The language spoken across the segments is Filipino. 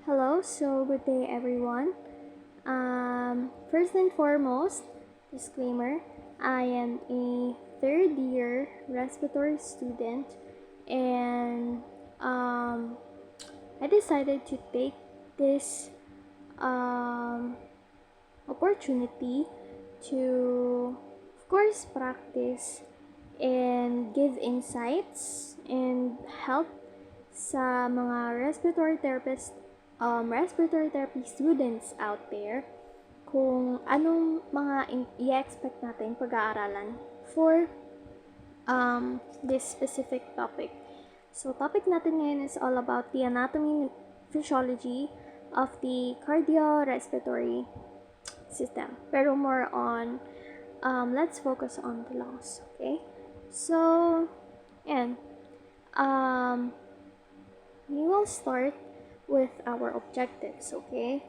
Hello, so good day everyone. First and foremost, disclaimer, I am a third year respiratory student and I decided to take this um, opportunity to, of course, practice and give insights and help sa mga respiratory therapy students out there kung anong mga i-expect natin pag-aaralan for this specific topic. So, topic natin ngayon is all about the anatomy and physiology of the cardiorespiratory system. Pero more on, let's focus on the lungs, okay? So, and we will start with our objectives, okay?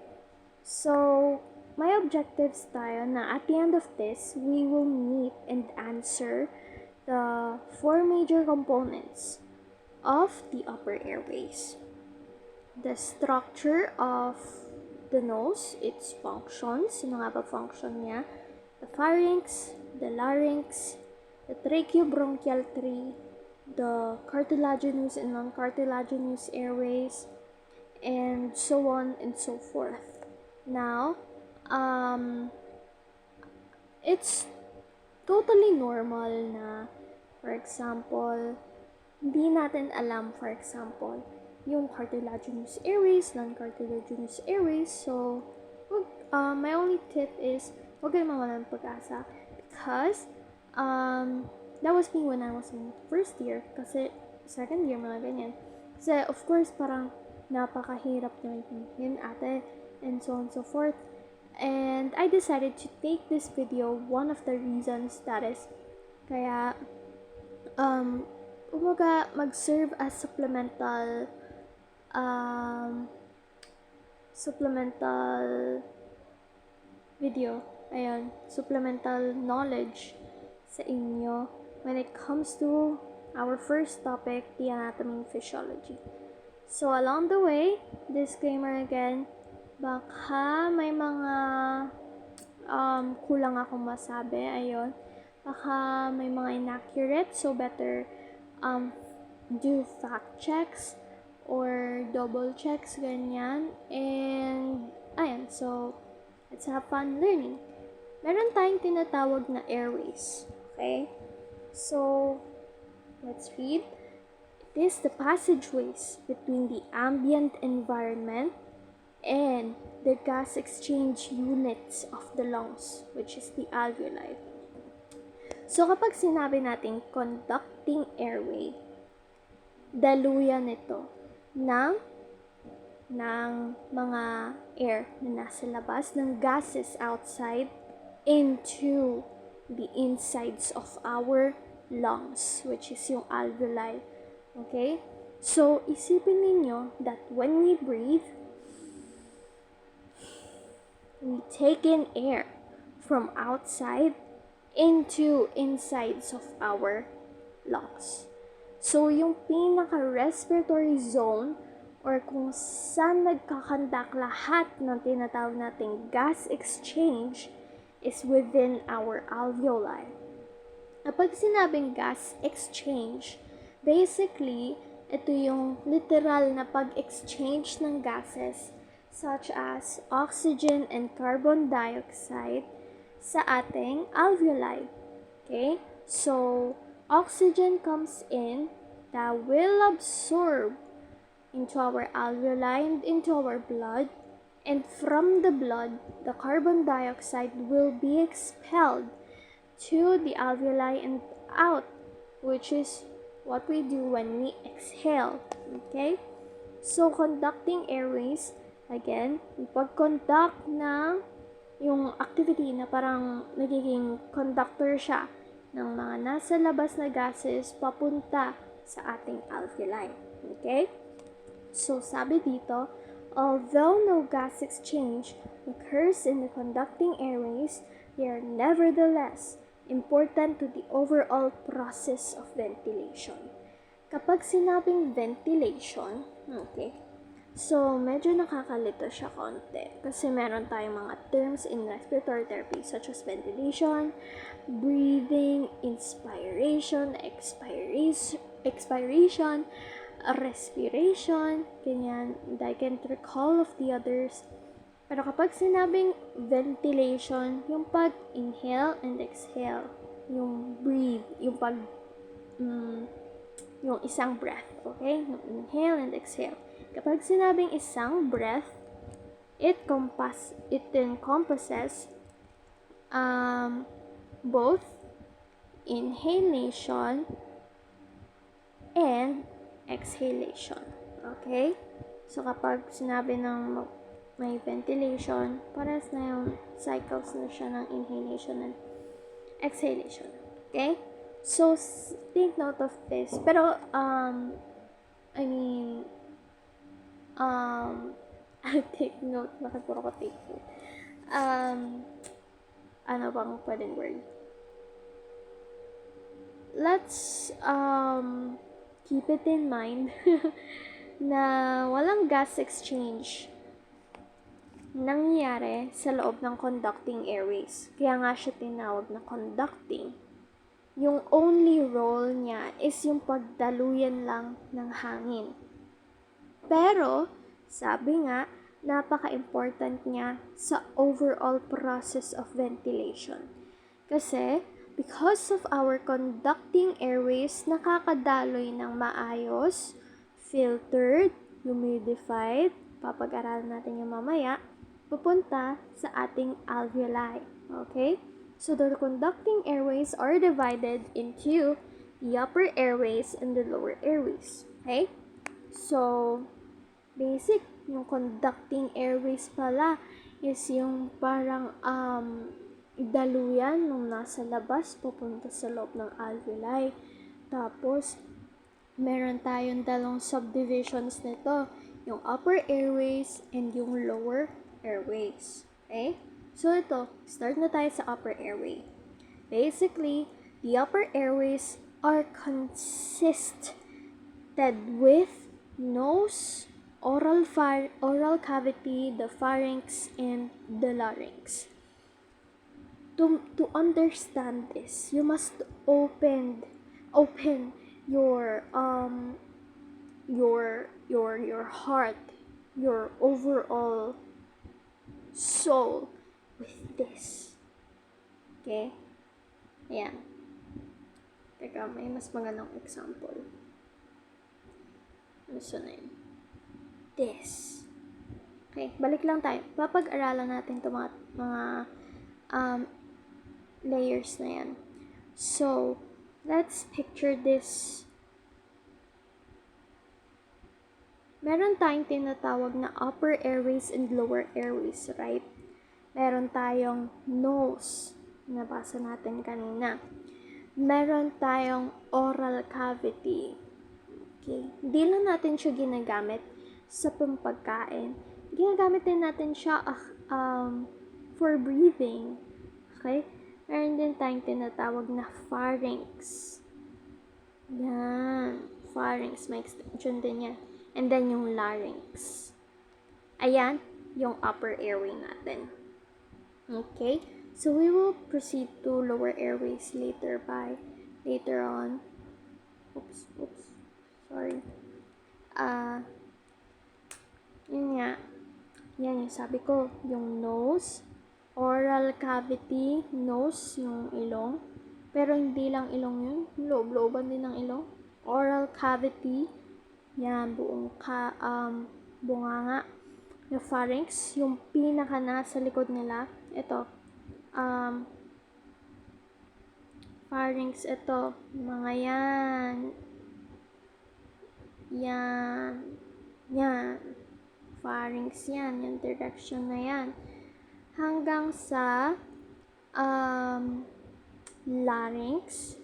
So, my objectives tayo na at the end of this, we will meet and answer the four major components of the upper airways. The structure of the nose, its functions, ano nga ba function niya? The pharynx, the larynx, the tracheobronchial tree, the cartilaginous and non-cartilaginous airways, and so on and so forth. Now, it's totally normal na, for example, hindi natin alam, for example, yung cartilaginous airways, non-cartilaginous airways. So, my only tip is, huwag kayo mawalan ng pag-asa because that was me when I was in first year. Kasi second year, mga ganyan. Kasi of course, parang napakahirap na yun ate, and so on and so forth. And I decided to take this video, one of the reasons that is, kaya, umaga mag-serve as supplemental video, ayun, supplemental knowledge sa inyo when it comes to our first topic, the anatomy and physiology. So, along the way, disclaimer again, baka may mga kulang akong masabi, ayun. Baka may mga inaccurate, so better do fact checks or double checks, ganyan. And, ayan, so, let's have fun learning. Meron tayong tinatawag na airways, okay? So, let's read. It is the passageways between the ambient environment and the gas exchange units of the lungs, which is the alveoli. So, kapag sinabi natin conducting airway, daluyan nito ng mga air na nasa labas, ng gases outside into the insides of our lungs, which is yung alveoli. Okay? So, isipin ninyo that when we breathe, we take in air from outside into insides of our lungs. So, yung pinaka-respiratory zone or kung saan nagkakandak lahat ng tinatawag nating gas exchange is within our alveoli. Kapag sinabing gas exchange, basically, ito yung literal na pag-exchange ng gases such as oxygen and carbon dioxide sa ating alveoli. Okay? So, oxygen comes in that will absorb into our alveoli and into our blood, and from the blood, the carbon dioxide will be expelled to the alveoli and out, which is what we do when we exhale. Okay? So, conducting airways, again, pag-conduct na yung activity na parang nagiging conductor siya ng mga nasa labas na gases papunta sa ating alveoli. Okay? So, sabi dito, although no gas exchange occurs in the conducting airways, they are nevertheless important to the overall process of ventilation. Kapag sinabing ventilation, okay, So, medyo nakakalito siya konti kasi meron tayong mga terms in respiratory therapy such as ventilation, breathing, inspiration, expiration, respiration, ganyan. And I can't recall of the others. Pero kapag sinabing ventilation, yung pag-inhale and exhale, yung breathe, yung yung isang breath, okay? Yung inhale and exhale. Kapag sinabing isang breath, it encompasses both inhalation and exhalation. Okay? So, kapag sinabi ng may ventilation, parehas na yung cycles na siya ng inhalation and exhalation. Okay? So, take note of this. Pero, I mean, I take note, bakit puro ko take note? Ano bang pwedeng word? Let's, keep it in mind na walang gas exchange nangyayari sa loob ng conducting airways. Kaya nga siya tinawag na conducting. Yung only role niya is yung pagdaluyan lang ng hangin. Pero, sabi nga, napaka-important niya sa overall process of ventilation. Kasi, because of our conducting airways, nakakadaloy ng maayos, filtered, humidified, papag-aralan natin yung mamaya, pupunta sa ating alveoli. Okay? So, the conducting airways are divided into the upper airways and the lower airways. Okay? So, basic, yung conducting airways pala is yung parang daluyan nung nasa labas pupunta sa loob ng alveoli. Tapos, meron tayong dalawang subdivisions nito, yung upper airways and yung lower airways. Okay? So, ito, start na tayo sa upper airway. Basically, the upper airways are consisted with nose, oral cavity, the pharynx, and the larynx. To understand this, you must open your heart, your overall soul with this. Okay? Ayan. Teka, may mas magandang example. Ano na yun? This. Okay, balik lang tayo. Papag-aralan natin itong mga layers na yan. So, let's picture this. Meron tayong tinatawag na upper airways and lower airways, right? Meron tayong nose, nabasa natin kanina. Meron tayong oral cavity. Okay, hindi lang natin siya ginagamit sa pampagkain. Ginagamit din natin siya for breathing. Okay? Meron din tayong tinatawag na pharynx. Yan. Pharynx, may extension din yan. And then yung larynx. Ayan, yung upper airway natin. Okay? So, we will proceed to lower airways later on. Oops. Sorry. Yun nga. Yan yung sabi ko. Yung nose, oral cavity, nose, yung ilong. Pero hindi lang ilong yun. Loob-looban din ng ilong. Oral cavity. Yan, buong bunganga. Yung pharynx, yung pinaka nasa likod nila. Ito. Pharynx, ito. Mga yan. Yan. Pharynx yan. Yung direction na yan. Hanggang sa larynx.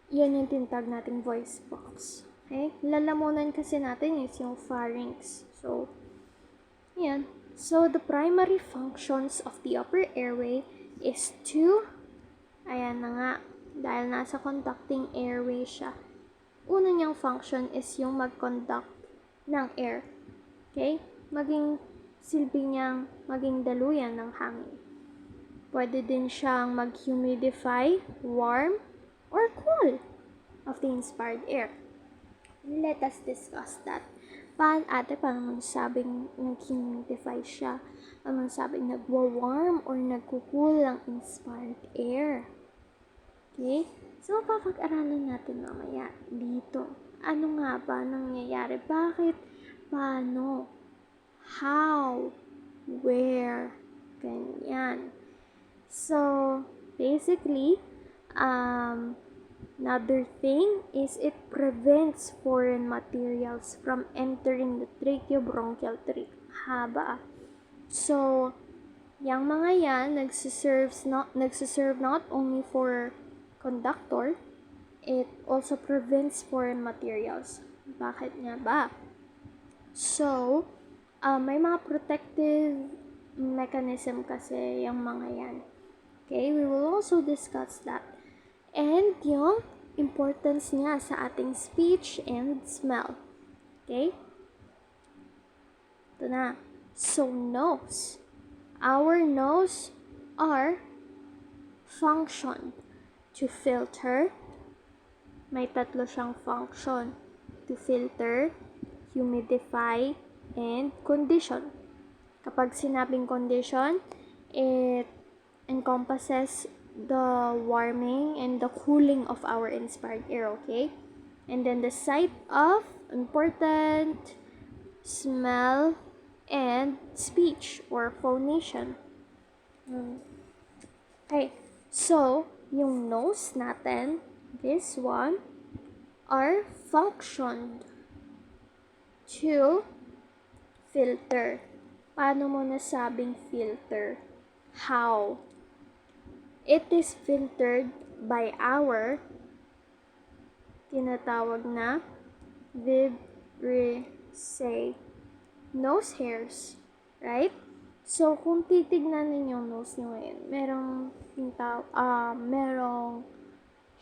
Yan yung tinatawag nating voice box. Okay? Lalamunan kasi natin is yung pharynx. So, yan. So, the primary functions of the upper airway is to, ayan na nga, dahil nasa conducting airway siya. Una niyang function is yung mag-conduct ng air. Okay? Maging silbi niyang maging daluyan ng hangin. Pwede din siyang mag-humidify, warm, or cool of the inspired air. Let us discuss that. Paano sabing nag-humidify siya? Paano sabing nagwa-warm or nagkukul ang inspired air? Okay? So, papag-aralan natin mamaya dito. Ano nga ba nangyayari? Bakit? Paano? How? Where? Ganyan. So, basically, another thing is it prevents foreign materials from entering the tracheobronchial tract. Haba. So, yung mga yan, nagsiserve not only for conductor, it also prevents foreign materials. Bakit nga ba? So, may mga protective mechanism kasi yung mga yan. Okay, we will also discuss that. And yung importance niya sa ating speech and smell. Okay? Ito na. So, nose. Our nose are function to filter. May tatlo siyang function. To filter, humidify, and condition. Kapag sinabing condition, it encompasses the warming and the cooling of our inspired air, okay? And then the sight of important smell and speech or phonation. Okay, so yung nose natin, this one, are functioned to filter. Paano mo nasabing filter? How? It is filtered by our tinatawag na vibrissae nose hairs, right? So, kung titignan ninyo yung nose nyo ngayon, merong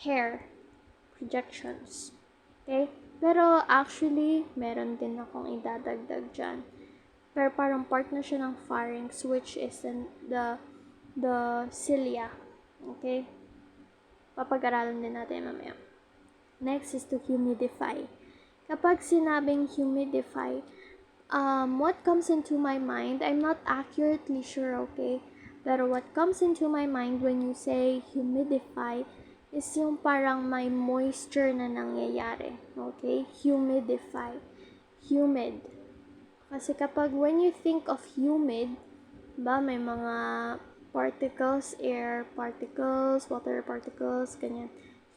hair projections. Okay? Pero actually, meron din akong idadagdag dyan. Pero parang part na siya ng pharynx, which is the cilia. Okay? Papag-aralan din natin mamaya. Next is to humidify. Kapag sinabing humidify, what comes into my mind, I'm not accurately sure, okay? Pero what comes into my mind when you say humidify is yung parang may moisture na nangyayari, okay? Humidify. Humid. Kasi kapag when you think of humid, ba may mga particles, air particles, water particles, ganyan.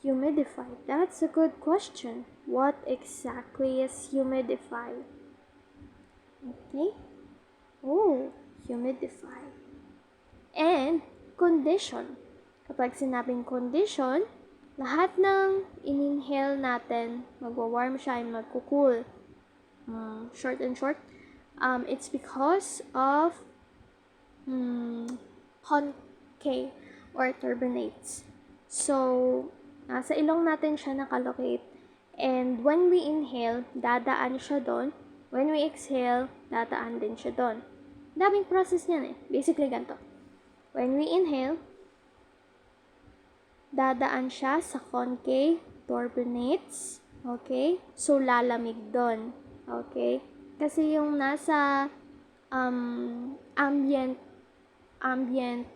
Humidify. That's a good question. What exactly is humidify? Okay? Oh, humidify. And condition. Kapag sinabing condition, lahat ng in-inhale natin, magwa-warm siya and magkukul. Short and short. It's because of concave or turbinates. So, nasa ilong natin siya nakalocate. And when we inhale, dadaan siya doon. When we exhale, dadaan din siya doon. Daming process niyan eh. Basically, ganito. When we inhale, dadaan siya sa concave turbinates. Okay? So, lalamig doon. Okay? Kasi yung nasa ambient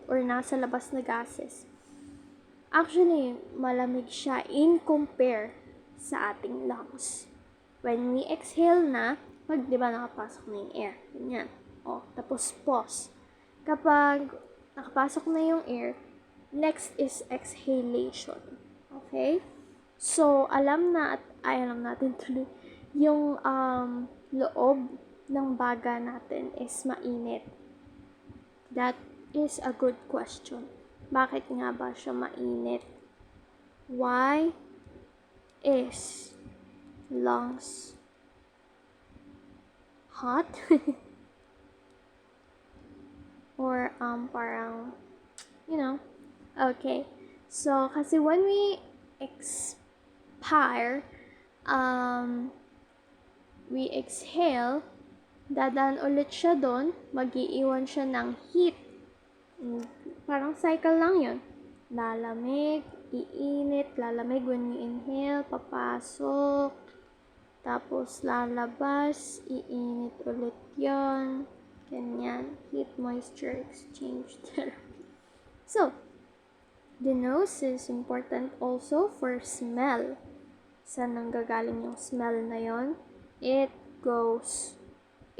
or nasa labas na gases, actually, malamig siya in compare sa ating lungs. When we exhale na, di ba nakapasok na yung air? Ganyan. O, tapos pause. Kapag nakapasok na yung air, next is exhalation. Okay? So, alam natin tuloy, yung loob ng baga natin is mainit. That is a good question. Bakit nga ba siya mainit? Why is lungs hot? Or parang, okay. So, kasi when we expire, we exhale, dadaan ulit siya doon, mag-iiwan siya ng heat. Parang cycle lang yun. Lalamig, iinit, lalamig when you inhale, papasok, tapos lalabas, iinit ulit yon. Ganyan, heat moisture exchange therapy. So, the nose is important also for smell. Saan nanggagaling yung smell na yon? It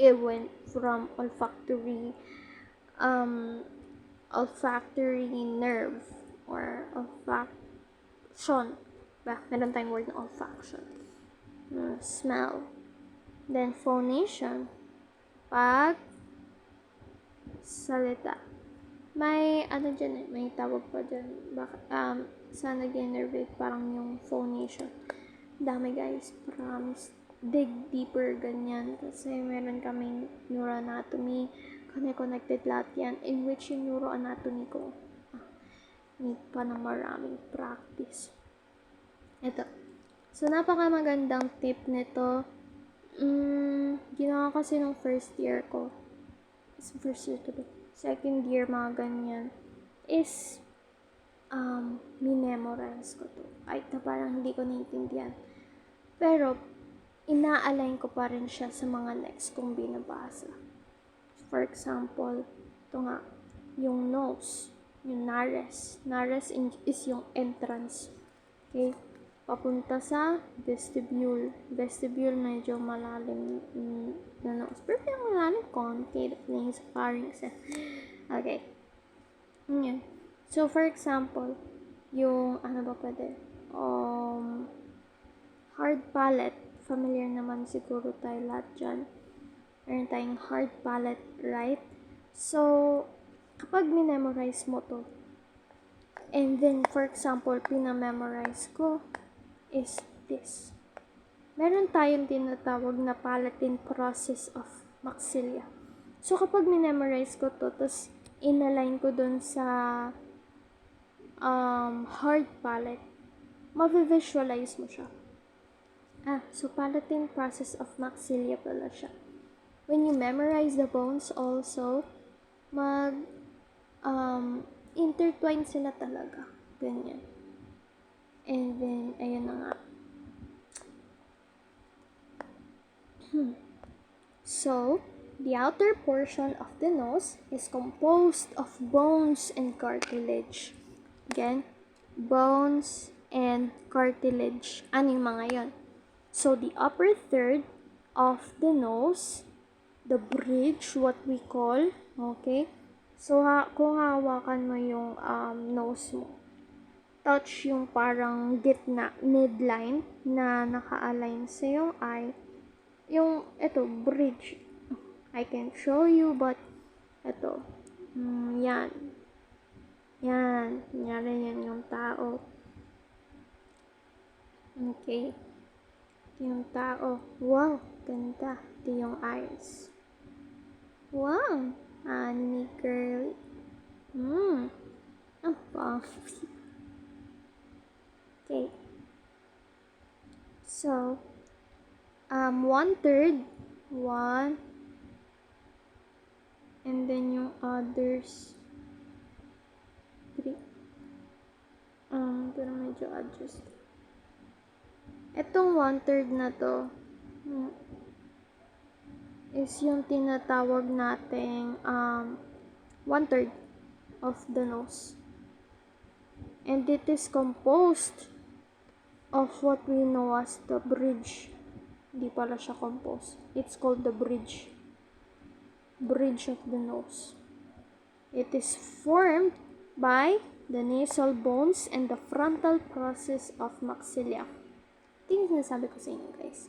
went from olfactory nerve or olfaction. Meron tayong word na olfaction. Smell. Then phonation. Pag salita. May may tawag pa dyan. Sa nag-innervate parang yung phonation. Dami guys, promise. Dig deeper ganyan kasi meron kaming neuroanatomy, connected lahat yan, in which yung neuroanatomy ko need pa ng maraming practice. Ito. So, napaka-magandang tip nito. Ginawa kasi nung first year ko. First year to second year, mga ganyan. Is, minemorize ko to. Ay, parang hindi ko naiintindihan. Pero, ina-align ko pa rin siya sa mga next kong binabasa. For example, ito nga, yung nose, yung nares. Nares is yung entrance. Okay? Papunta sa vestibule. Vestibule, medyo malalim na nose. Pero yung malalim, concave na yung pharynx. Okay. Yun. So, for example, yung, hard palate. Familiar naman siguro tayo lahat dyan. Meron tayong hard palate, right? So, kapag minemorize mo to, and then, for example, pinamemorize ko is this. Meron tayong tinatawag na palatine process of maxilla. So, kapag minemorize ko to, tapos inalign ko dun sa hard palate, ma-visualize mo siya. So palatine process of maxilla pala siya. When you memorize the bones also, intertwine sila talaga. Ganyan. And then, ayun na nga. So, the outer portion of the nose is composed of bones and cartilage. Again, bones and cartilage. Ano yung mga yon? So, the upper third of the nose, the bridge, what we call, okay? So, kung hawakan mo yung nose mo, touch yung parang gitna, midline, na naka-align sa yung eye. Yung, ito, bridge. I can show you, but, ito, yan. Yan. Yan yung tao. Okay. Yung tao. Wow, ganda. Ito yung eyes. Wow, anime girl. Ang puffy. Okay. So, 1/3, and then yung others, 3. Pero medyo adjust. Itong 1/3 na to, is yung tinatawag nating 1/3 of the nose. And it is composed of what we know as the bridge. Hindi pala siya composed. It's called the bridge. Bridge of the nose. It is formed by the nasal bones and the frontal process of maxilla. Ito yung sinasabi ko sa inyo, guys.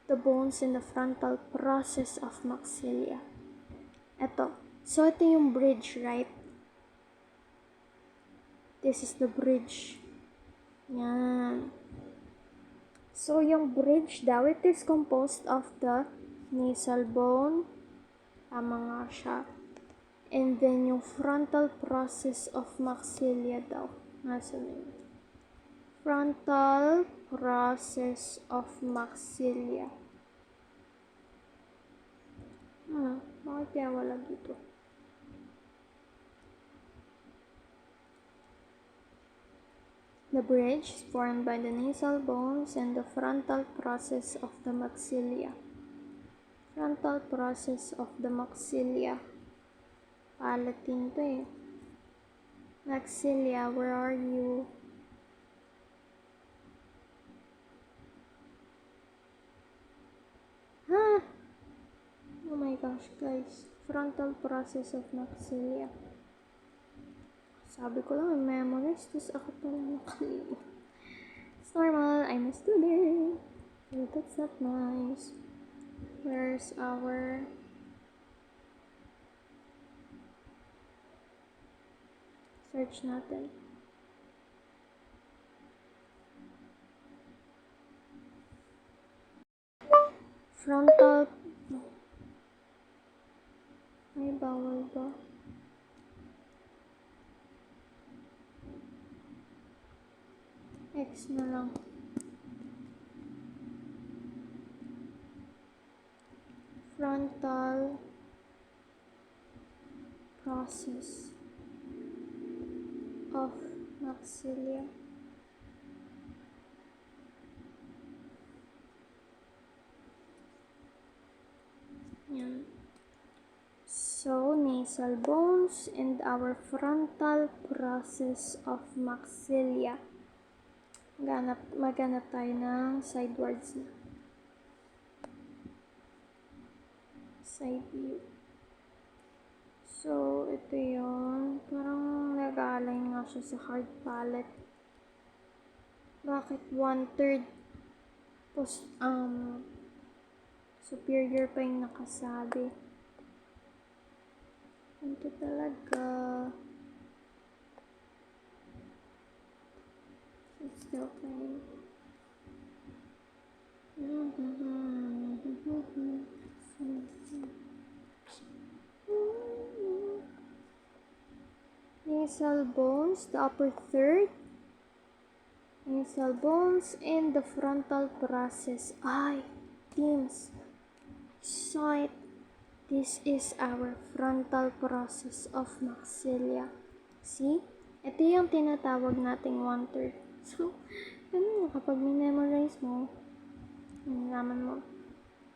The bones and the frontal process of maxilla. Ito. So, ito yung bridge, right? This is the bridge. Yan. So, yung bridge daw, it is composed of the nasal bone. Tama nga siya. And then, yung frontal process of maxilla daw. Nasa na yun? Frontal process of maxilla. Bakit kaya wala dito? The bridge is formed by the nasal bones and the frontal process of the maxilla. Frontal process of the maxilla. Palatin to eh. Maxilla, where are you? Huh? Oh my gosh, guys. Frontal process of maxilla. Sabi ko lang, memorize. Tapos ako pala nakalimot. It's normal. I'm a student. So that's not nice. Where's our... Search natin. Frontal... Ay, bawal ba? X na lang. Frontal process of maxilla. Yan. So, nasal bones and our frontal process of maxilla. Maghanap tayo ng sidewards na. Side view. So, ito yun. Parang nag-aalay nga siya sa hard palate. Bakit 1/3 superior pa yung nakasabi? Ito talaga. It's still playing. Nasal bones, the upper third. Nasal bones and the frontal process. Ay, teams. Saw it. This is our frontal process of maxilla. See? Ito yung tinatawag nating 1/3. So, ano, kapag memorize mo, nalaman mo,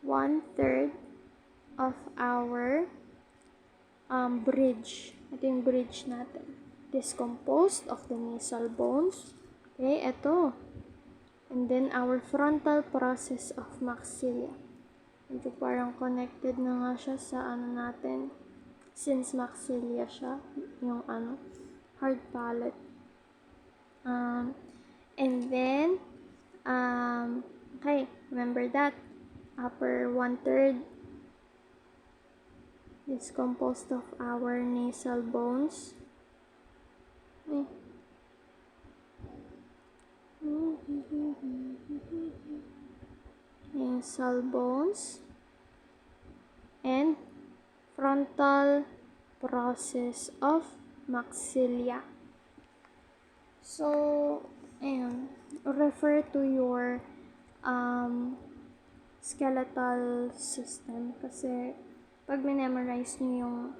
1/3 of our bridge. Ito yung bridge natin. This composed of the nasal bones. Okay, ito. And then our frontal process of maxilla. Medyo parang connected na nga siya sa ano natin. Since maxilla siya, yung hard palate. And then, okay, remember that. Upper 1/3 is composed of our nasal bones. Nasal bones and frontal process of maxilla. So, ayan, refer to your skeletal system kasi pag memorize niyo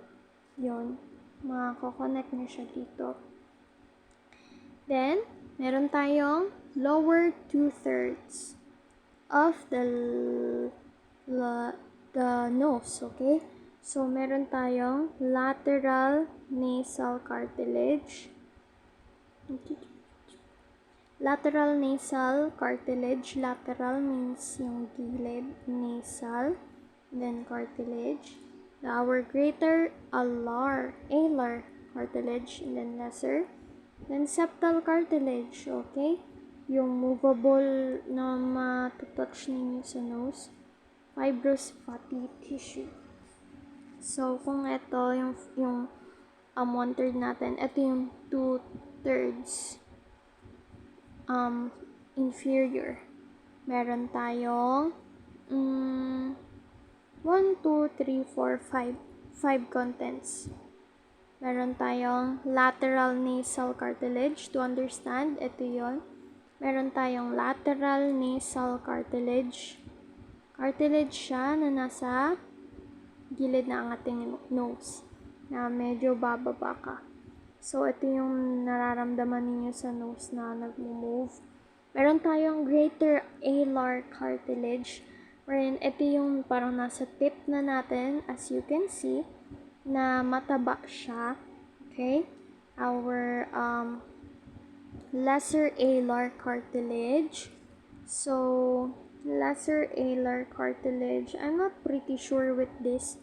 yung mako-connect niyo siya dito. Then, meron tayong lower 2/3 of the nose, okay? So, meron tayong lateral nasal cartilage. Lateral nasal cartilage. Lateral means yung gilid. Nasal. Then, cartilage. Our greater alar cartilage. And then, lesser. Then, septal cartilage. Okay? Yung movable na matutouch ninyo sa nose. Fibrous fatty tissue. So, kung ito, yung 1/3 natin, ito yung 2/3 inferior. Meron tayong 1, 2, 3, 4, 5. 5 contents. Meron tayong lateral nasal cartilage. To understand, ito yon. Meron tayong lateral nasal cartilage. Cartilage siya na nasa gilid ng ating nose na medyo bababa ka. So, ito yung nararamdaman ninyo sa nose na nag-move. Meron tayong greater alar cartilage, wherein ito yung parang nasa tip na natin, as you can see, na mataba siya. Okay? Our lesser alar cartilage. So, lesser alar cartilage, I'm not pretty sure with this.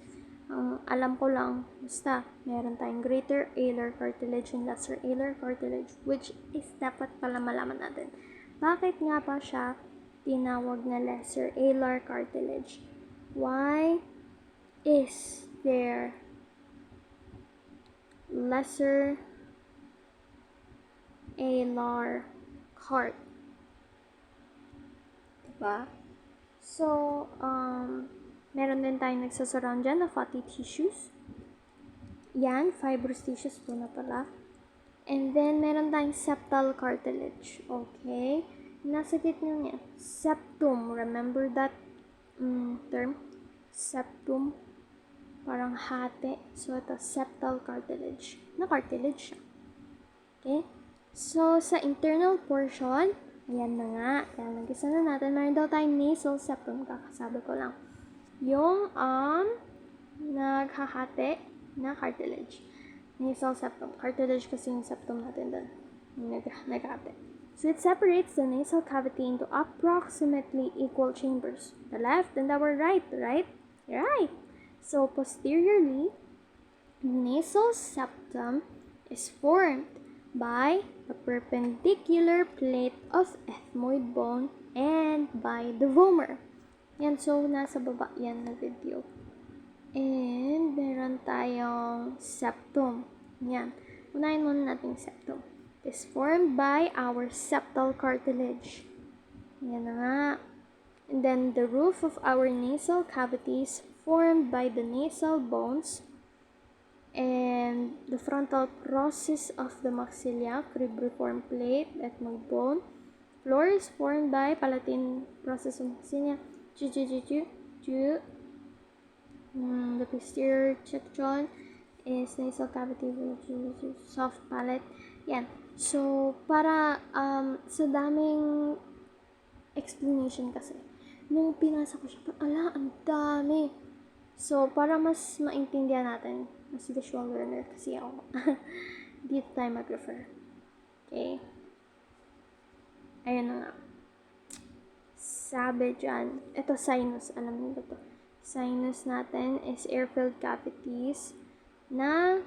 Alam ko lang, basta, meron tayong greater alar cartilage and lesser alar cartilage, which is dapat pala malaman natin. Bakit nga ba siya tinawag na lesser alar cartilage? Why is there lesser alar cart? Diba? So, meron din tayong nagsasurround dyan na fatty tissues. Yan, fibrous tissues po na pala. And then, meron tayong septal cartilage. Okay? Nasa gitna niya. Septum. Remember that term? Septum. Parang hati. So, ito, septal cartilage. Na cartilage siya. Okay? So, sa internal portion, ayan na nga. Kaya nag-isa na natin. Meron daw tayong nasal septum. Kakasabi ko lang. Yung, naghahati na cartilage. Nasal septum. Cartilage kasi yung septum natin doon. Naghahati. So, it separates the nasal cavity into approximately equal chambers. The left and our right, right? Right. So, posteriorly, nasal septum is formed by the perpendicular plate of ethmoid bone and by the vomer. Yan, so nasa baba yan na video. And meron tayong septum. Yan. Unahin muna natin septum. It is formed by our septal cartilage. Yan na nga. And then the roof of our nasal cavity is formed by the nasal bones and the frontal process of the maxilla, cribriform plate, ethmoid bone. Floor is formed by palatine process of maxilla, the posterior section is nasal cavity, soft palate. Yan. So, para sa daming explanation kasi, nung pinasa ko siya, ang dami. So, para mas maintindihan natin, mas visual learner kasi ako. Dito tayo mag-refer. Okay? Ayun na nga. Sabi dyan, ito sinus, alam niyo ba ito? Sinus natin is air-filled cavities na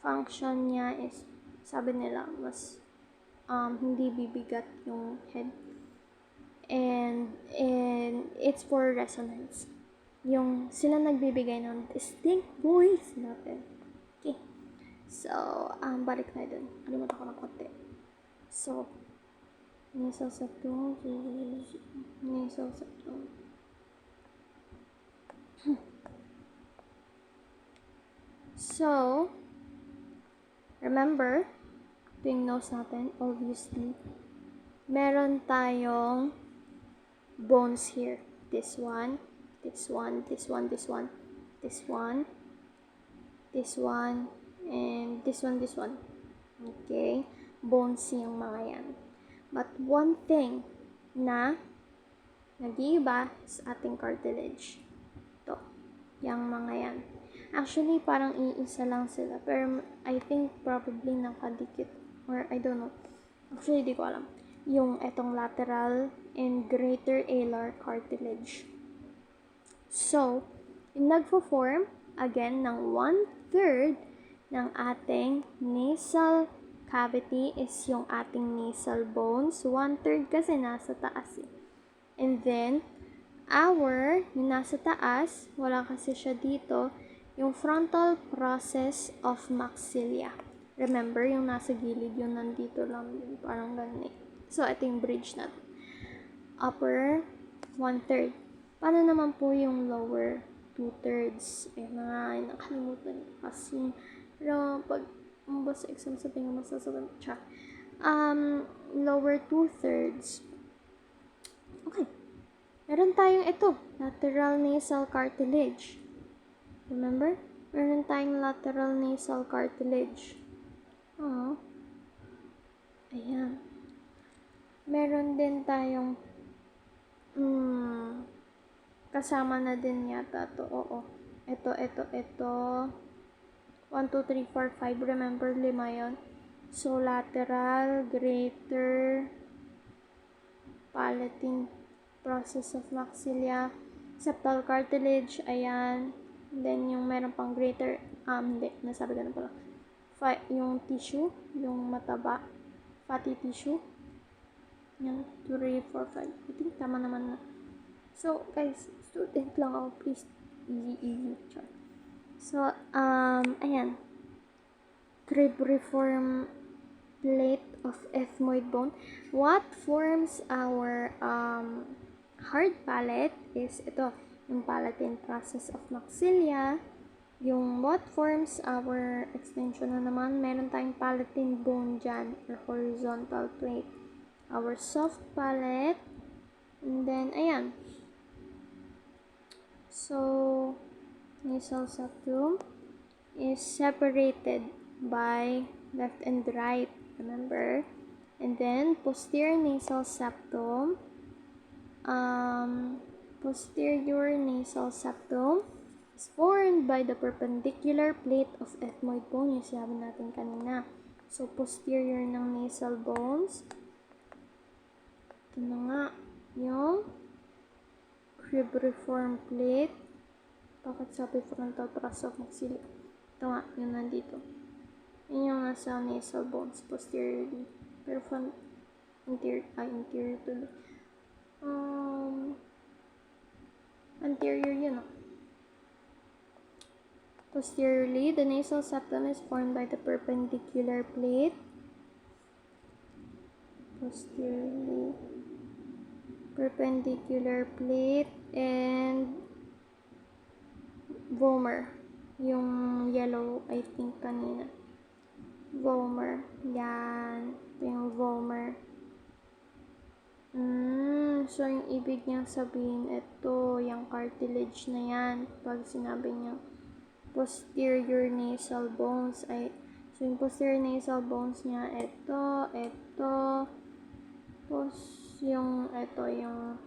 function niya is, sabi nila, mas hindi bibigat yung head. And it's for resonance. Yung sila nagbibigay ng distinct voice natin. Okay. So, balik na dun. Kalimutan ko ng konti. So, nasal septum. Nasal septum. So, remember, ito yung nose natin, obviously. Meron tayong bones here. This one, this one, this one, this one, this one, this one, and this one, this one. Okay? Bones yung mga yan. But one thing na nag-iiba sa ating cartilage. Ito. Yung mga yan. Actually, parang iisa lang sila. Pero I think probably nakadikit. Or I don't know. Actually, di ko alam. Yung etong lateral and greater alar cartilage. So, yung nagpo-form, again, ng 1/3 ng ating nasal cavity is yung ating nasal bones. 1/3 kasi nasa taas eh. And then, yung nasa taas, wala kasi siya dito, yung frontal process of maxilla. Remember, yung nasa gilid, yung nandito lang, yung parang ganun eh. So, ito yung bridge natin. Upper, 1/3. Paano naman po yung lower 2/3? Eh, nakalimutan kasi. Pero, pag sa exam sa tingin masasagot siya. Lower 2/3. Okay. Meron tayong ito, lateral nasal cartilage. Remember? Meron tayong lateral nasal cartilage. Oh. Ayan. Meron din tayong kasama na din yata to. Oo. Ito. 1, 2, 3, 4, 5. Remember, 5 yun. So, lateral, greater, palatine process of maxilla, septal cartilage, ayan. Then, yung meron pang greater, hindi, nasabi ko na pala. Yung tissue, yung mataba, fatty tissue. Yan, 2, 3, 4, 5. I think tama naman na. So, guys, student lang ako. Please, easy. Char. So, ayan. Cribriform plate of ethmoid bone. What forms our hard palate is ito, yung palatine process of maxilla. Yung what forms our extension na naman, meron tayong palatine bone dyan, or horizontal plate. Our soft palate. And then, ayan. So, nasal septum is separated by left and right, remember? And then, posterior nasal septum is formed by the perpendicular plate of ethmoid bone, yung sinabi natin kanina. So, posterior ng nasal bones. Ito na nga, yung cribriform plate. Bakit sabi frontal process of maxilla? Ito nga, yun nandito. Yun yung nasa nasal bones, posteriorly. Pero interior tuloy. Anterior yun, Posteriorly, the nasal septum is formed by the perpendicular plate. Posteriorly, perpendicular plate and vomer. Yung yellow, I think, kanina. Vomer. Yan. Ito yung vomer. So, yung ibig niyang sabihin, ito, yung cartilage na yan. Pag sinabi niya, posterior nasal bones, ay, so, yung posterior nasal bones niya, ito, yung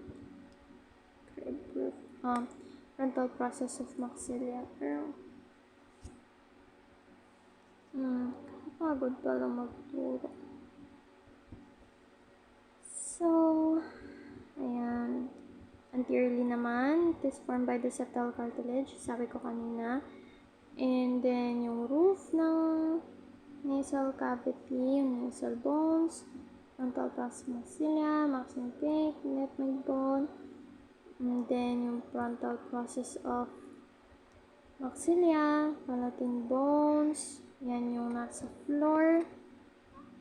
frontal process of maxilla. Pero, kapagod pala magturo. So, ayan. Anteriorly naman, it is formed by the septal cartilage, sabi ko kanina. And then, yung roof ng nasal cavity, yung nasal bones, frontal process of maxilla, maxillary peak, ethmoid bone, and then yung frontal process of maxilla, palatine bones, yan yung nasa floor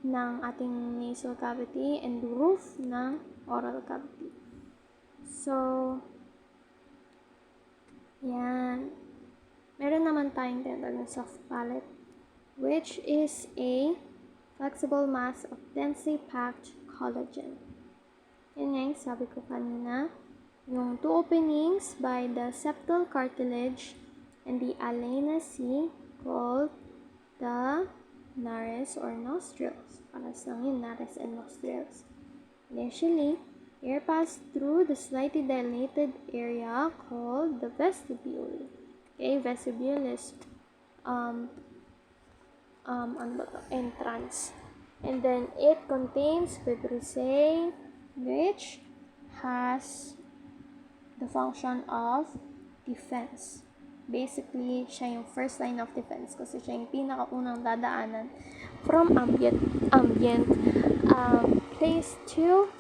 ng ating nasal cavity and roof ng oral cavity. So, yan. Meron naman tayong tinatawag na soft palate, which is a flexible mass of densely packed collagen. Yan nga yung sabi ko kanina. Yung two openings by the septal cartilage and the alanae called the nares or nostrils. Paras lang yun, nares and nostrils. Initially, air passed through the slightly dilated area called the vestibule. Okay, vestibule is entrance. And then it contains vibrissae, which has the function of defense. Basically, siya yung first line of defense kasi siya yung pinakaunang dadaanan from ambient place to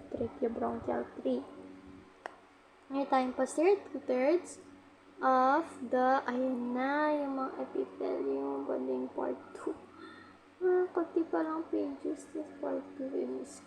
tracheobronchial tree. Ngayon tayong posterior 2/3 of the, ayun na, yung mga epithelium, bonding part 2. Kunti pa lang pages, this part 2 is,